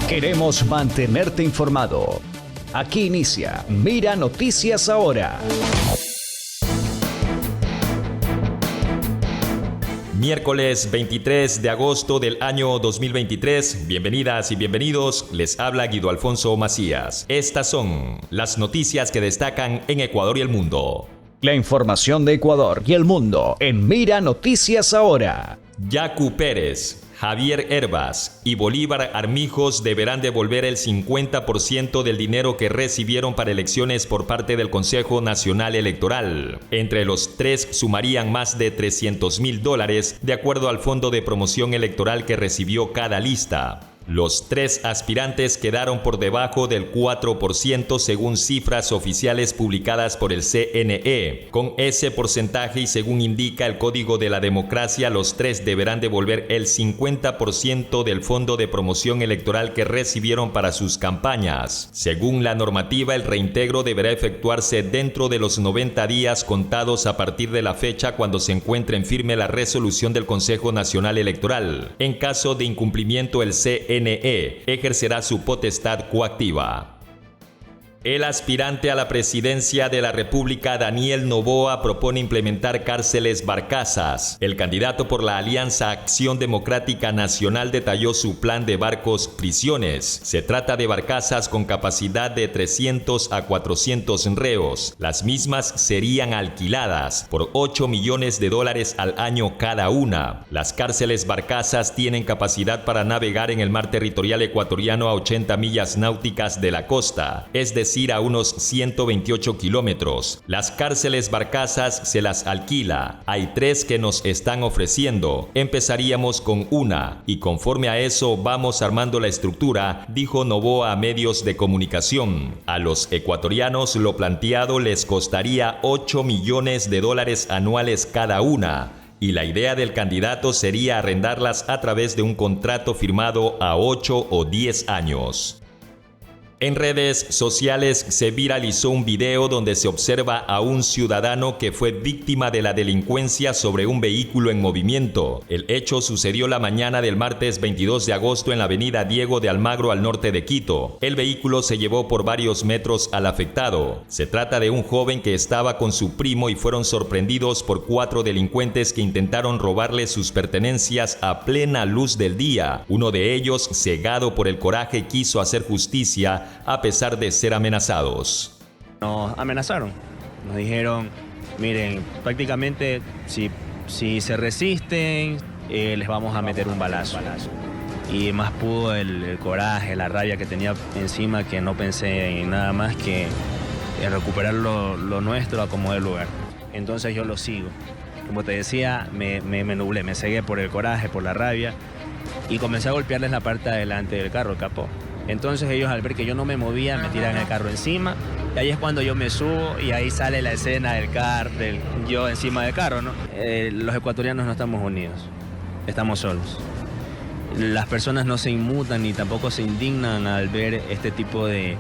Queremos mantenerte informado. Aquí inicia Mira Noticias Ahora. Miércoles 23 de agosto del año 2023. Bienvenidas y bienvenidos. Les habla Guido Alfonso Macías. Estas son las noticias que destacan en Ecuador y el mundo. La información de Ecuador y el mundo en Mira Noticias Ahora. Yacu Pérez, Javier Hervas y Bolívar Armijos deberán devolver el 50% del dinero que recibieron para elecciones por parte del Consejo Nacional Electoral. Entre los tres sumarían más de $300,000 de acuerdo al fondo de promoción electoral que recibió cada lista. Los tres aspirantes quedaron por debajo del 4% según cifras oficiales publicadas por el CNE. Con ese porcentaje y según indica el Código de la Democracia, los tres deberán devolver el 50% del fondo de promoción electoral que recibieron para sus campañas. Según la normativa, el reintegro deberá efectuarse dentro de los 90 días contados a partir de la fecha cuando se encuentre en firme la resolución del Consejo Nacional Electoral. En caso de incumplimiento, el CNE ejercerá su potestad coactiva. El aspirante a la presidencia de la República, Daniel Noboa, propone implementar cárceles barcazas. El candidato por la Alianza Acción Democrática Nacional detalló su plan de barcos prisiones. Se trata de barcazas con capacidad de 300 a 400 reos. Las mismas serían alquiladas por $8 millones al año cada una. Las cárceles barcazas tienen capacidad para navegar en el mar territorial ecuatoriano a 80 millas náuticas de la costa, es decir, a unos 128 kilómetros. Las cárceles barcazas se las alquila. Hay 3 que nos están ofreciendo. Empezaríamos con una y conforme a eso vamos armando la estructura, dijo Noboa a medios de comunicación. A los ecuatorianos lo planteado les costaría $8 millones anuales cada una. Y la idea del candidato sería arrendarlas a través de un contrato firmado a 8 o 10 años. En redes sociales se viralizó un video donde se observa a un ciudadano que fue víctima de la delincuencia sobre un vehículo en movimiento. El hecho sucedió la mañana del martes 22 de agosto en la avenida Diego de Almagro al norte de Quito. El vehículo se llevó por varios metros al afectado. Se trata de un joven que estaba con su primo y fueron sorprendidos por 4 delincuentes que intentaron robarle sus pertenencias a plena luz del día. Uno de ellos, cegado por el coraje, quiso hacer justicia a pesar de ser amenazados. Nos amenazaron, nos dijeron, miren, prácticamente si se resisten, les vamos a meter un balazo. Y más pudo el coraje, la rabia que tenía encima, que no pensé en nada más que en recuperar lo nuestro a como del lugar. Entonces yo lo sigo. Como te decía, me nublé, me cegué por el coraje, por la rabia, y comencé a golpearles la parte de adelante del carro, el capó. Entonces ellos, al ver que yo no me movía, me tiran el carro encima, y ahí es cuando yo me subo y ahí sale la escena del yo encima del carro, ¿no? Los ecuatorianos no estamos unidos, estamos solos. Las personas no se inmutan ni tampoco se indignan al ver este tipo de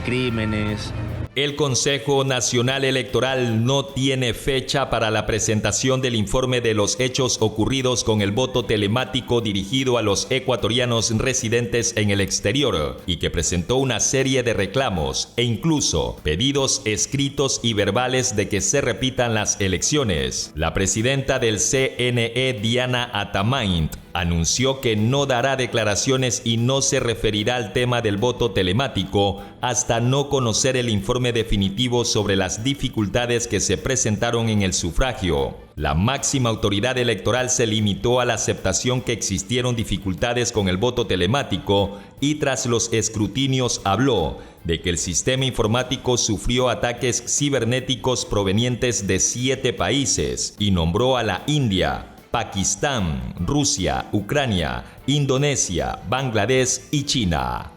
crímenes. El Consejo Nacional Electoral no tiene fecha para la presentación del informe de los hechos ocurridos con el voto telemático dirigido a los ecuatorianos residentes en el exterior y que presentó una serie de reclamos e incluso pedidos escritos y verbales de que se repitan las elecciones. La presidenta del CNE, Diana Atamaint, anunció que no dará declaraciones y no se referirá al tema del voto telemático hasta no conocer el informe definitivo sobre las dificultades que se presentaron en el sufragio. La máxima autoridad electoral se limitó a la aceptación que existieron dificultades con el voto telemático y tras los escrutinios habló de que el sistema informático sufrió ataques cibernéticos provenientes de 7 países y nombró a la India, Pakistán, Rusia, Ucrania, Indonesia, Bangladesh y China.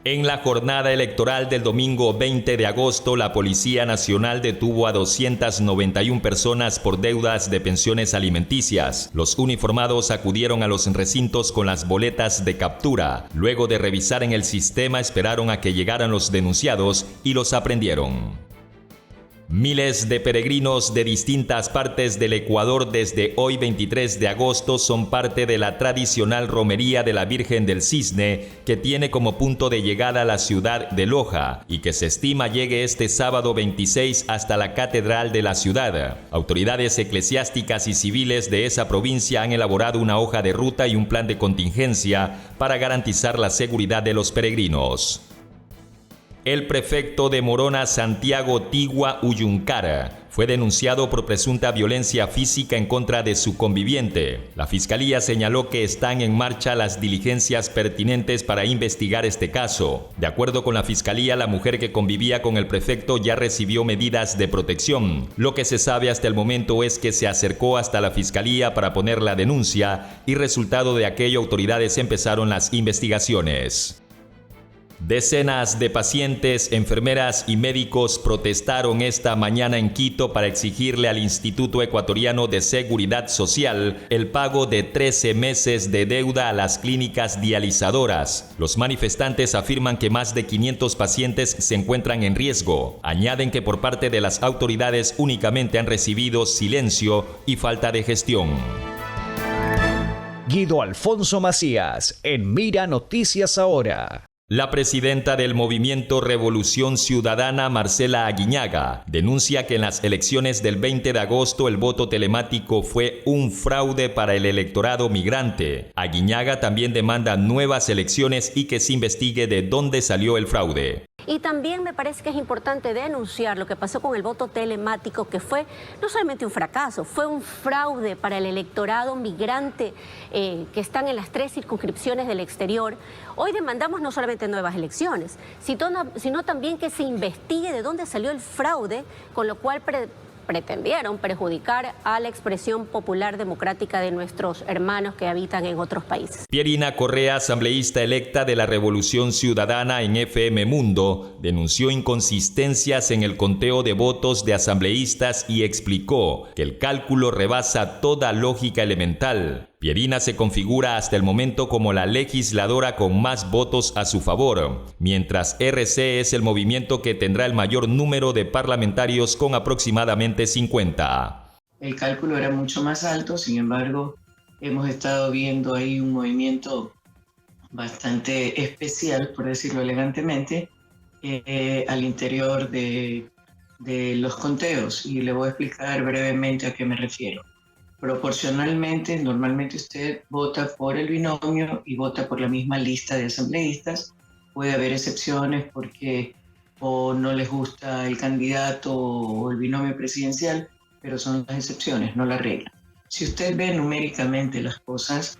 En la jornada electoral del domingo 20 de agosto, la Policía Nacional detuvo a 291 personas por deudas de pensiones alimenticias. Los uniformados acudieron a los recintos con las boletas de captura. Luego de revisar en el sistema, esperaron a que llegaran los denunciados y los aprendieron. Miles de peregrinos de distintas partes del Ecuador desde hoy 23 de agosto son parte de la tradicional romería de la Virgen del Cisne, que tiene como punto de llegada la ciudad de Loja y que se estima llegue este sábado 26 hasta la catedral de la ciudad. Autoridades eclesiásticas y civiles de esa provincia han elaborado una hoja de ruta y un plan de contingencia para garantizar la seguridad de los peregrinos. El prefecto de Morona, Santiago Tigua Uyuncara, fue denunciado por presunta violencia física en contra de su conviviente. La fiscalía señaló que están en marcha las diligencias pertinentes para investigar este caso. De acuerdo con la fiscalía, la mujer que convivía con el prefecto ya recibió medidas de protección. Lo que se sabe hasta el momento es que se acercó hasta la fiscalía para poner la denuncia y resultado de aquello autoridades empezaron las investigaciones. Decenas de pacientes, enfermeras y médicos protestaron esta mañana en Quito para exigirle al Instituto Ecuatoriano de Seguridad Social el pago de 13 meses de deuda a las clínicas dializadoras. Los manifestantes afirman que más de 500 pacientes se encuentran en riesgo. Añaden que por parte de las autoridades únicamente han recibido silencio y falta de gestión. Guido Alfonso Macías, en Mira Noticias Ahora. La presidenta del Movimiento Revolución Ciudadana, Marcela Aguiñaga, denuncia que en las elecciones del 20 de agosto el voto telemático fue un fraude para el electorado migrante. Aguiñaga también demanda nuevas elecciones y que se investigue de dónde salió el fraude. Y también me parece que es importante denunciar lo que pasó con el voto telemático, que fue no solamente un fracaso, fue un fraude para el electorado migrante que están en las 3 circunscripciones del exterior. Hoy demandamos no solamente nuevas elecciones, sino también que se investigue de dónde salió el fraude, con lo cual pretendieron perjudicar a la expresión popular democrática de nuestros hermanos que habitan en otros países. Pierina Correa, asambleísta electa de la Revolución Ciudadana en FM Mundo, denunció inconsistencias en el conteo de votos de asambleístas y explicó que el cálculo rebasa toda lógica elemental. Pierina se configura hasta el momento como la legisladora con más votos a su favor, mientras RC es el movimiento que tendrá el mayor número de parlamentarios con aproximadamente 50. El cálculo era mucho más alto, sin embargo, hemos estado viendo ahí un movimiento bastante especial, por decirlo elegantemente, al interior de los conteos, y le voy a explicar brevemente a qué me refiero. Proporcionalmente, normalmente usted vota por el binomio y vota por la misma lista de asambleístas. Puede haber excepciones porque o no les gusta el candidato o el binomio presidencial, pero son las excepciones, no la regla. Si usted ve numéricamente las cosas,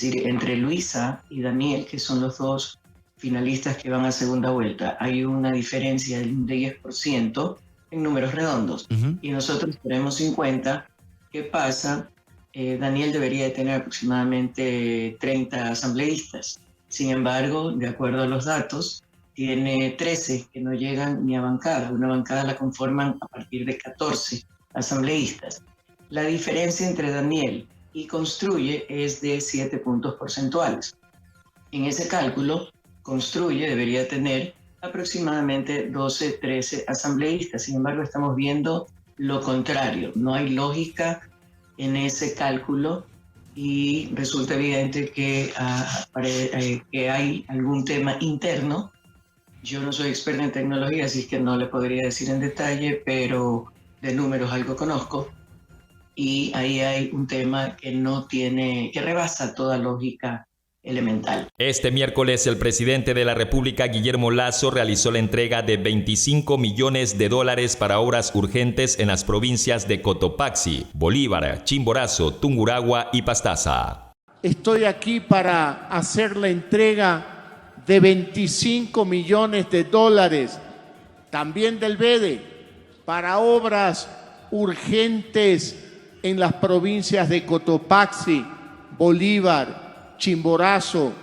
entre Luisa y Daniel, que son los dos finalistas que van a segunda vuelta, hay una diferencia de 10% en números redondos. Y nosotros tenemos 50. ¿Qué pasa? Daniel debería de tener aproximadamente 30 asambleístas. Sin embargo, de acuerdo a los datos, tiene 13 que no llegan ni a bancada. Una bancada la conforman a partir de 14 asambleístas. La diferencia entre Daniel y Construye es de 7 puntos porcentuales. En ese cálculo, Construye debería tener aproximadamente 12, 13 asambleístas. Sin embargo, estamos viendo lo contrario. No hay lógica en ese cálculo y resulta evidente que hay algún tema interno. Yo no soy experta en tecnología, así que no le podría decir en detalle, pero de números algo conozco. Y ahí hay un tema que rebasa toda lógica elemental. Este miércoles, el presidente de la República, Guillermo Lasso, realizó la entrega de $25 millones para obras urgentes en las provincias de Cotopaxi, Bolívar, Chimborazo, Tungurahua y Pastaza. Estoy aquí para hacer la entrega de $25 millones, también del BEDE, para obras urgentes en las provincias de Cotopaxi, Bolívar, Chimborazo,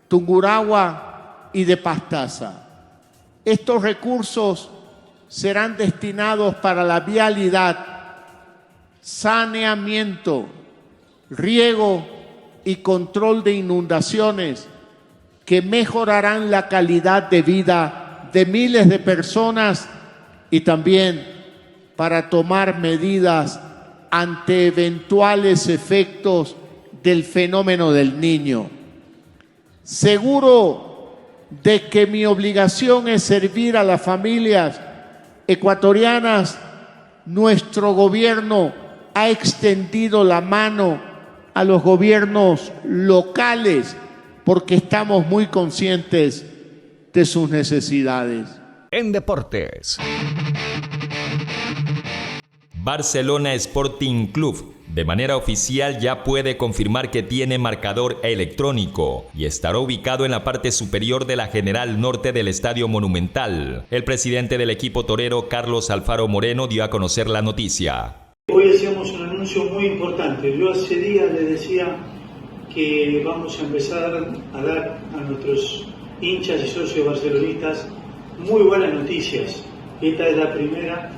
Tungurahua y de Pastaza. Estos recursos serán destinados para la vialidad, saneamiento, riego y control de inundaciones que mejorarán la calidad de vida de miles de personas y también para tomar medidas ante eventuales efectos del fenómeno del Niño. Seguro de que mi obligación es servir a las familias ecuatorianas, nuestro gobierno ha extendido la mano a los gobiernos locales porque estamos muy conscientes de sus necesidades. En deportes. Barcelona Sporting Club de manera oficial ya puede confirmar que tiene marcador electrónico y estará ubicado en la parte superior de la General Norte del Estadio Monumental. El presidente del equipo torero, Carlos Alfaro Moreno, dio a conocer la noticia. Hoy hacíamos un anuncio muy importante. Yo hace días les decía que vamos a empezar a dar a nuestros hinchas y socios barcelonistas muy buenas noticias. Esta es la primera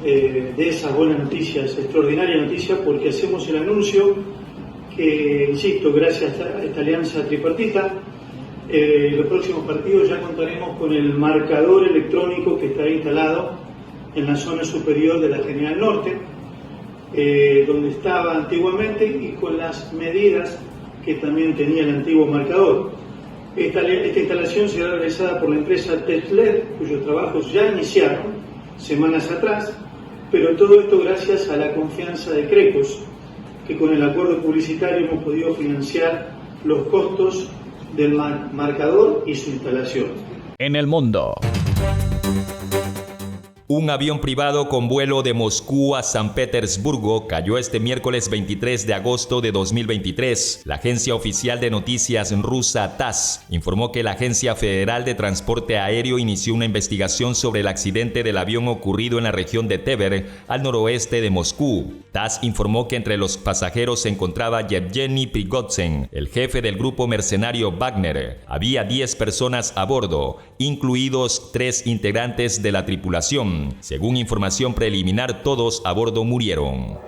de esas buenas noticias, extraordinaria noticia, porque hacemos el anuncio que, insisto, gracias a esta alianza tripartita, los próximos partidos ya contaremos con el marcador electrónico que estará instalado en la zona superior de la General Norte, donde estaba antiguamente, y con las medidas que también tenía el antiguo marcador. Esta instalación será realizada por la empresa Tesler, cuyos trabajos ya iniciaron semanas atrás, pero todo esto gracias a la confianza de Crecos, que con el acuerdo publicitario hemos podido financiar los costos del marcador y su instalación. En el mundo. Un avión privado con vuelo de Moscú a San Petersburgo cayó este miércoles 23 de agosto de 2023. La agencia oficial de noticias rusa TASS informó que la Agencia Federal de Transporte Aéreo inició una investigación sobre el accidente del avión ocurrido en la región de Tver, al noroeste de Moscú. TASS informó que entre los pasajeros se encontraba Yevgeny Prigozhin, el jefe del grupo mercenario Wagner. Había 10 personas a bordo, incluidos 3 integrantes de la tripulación. Según información preliminar, todos a bordo murieron.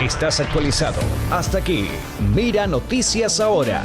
Estás actualizado. Hasta aquí. Mira Noticias Ahora.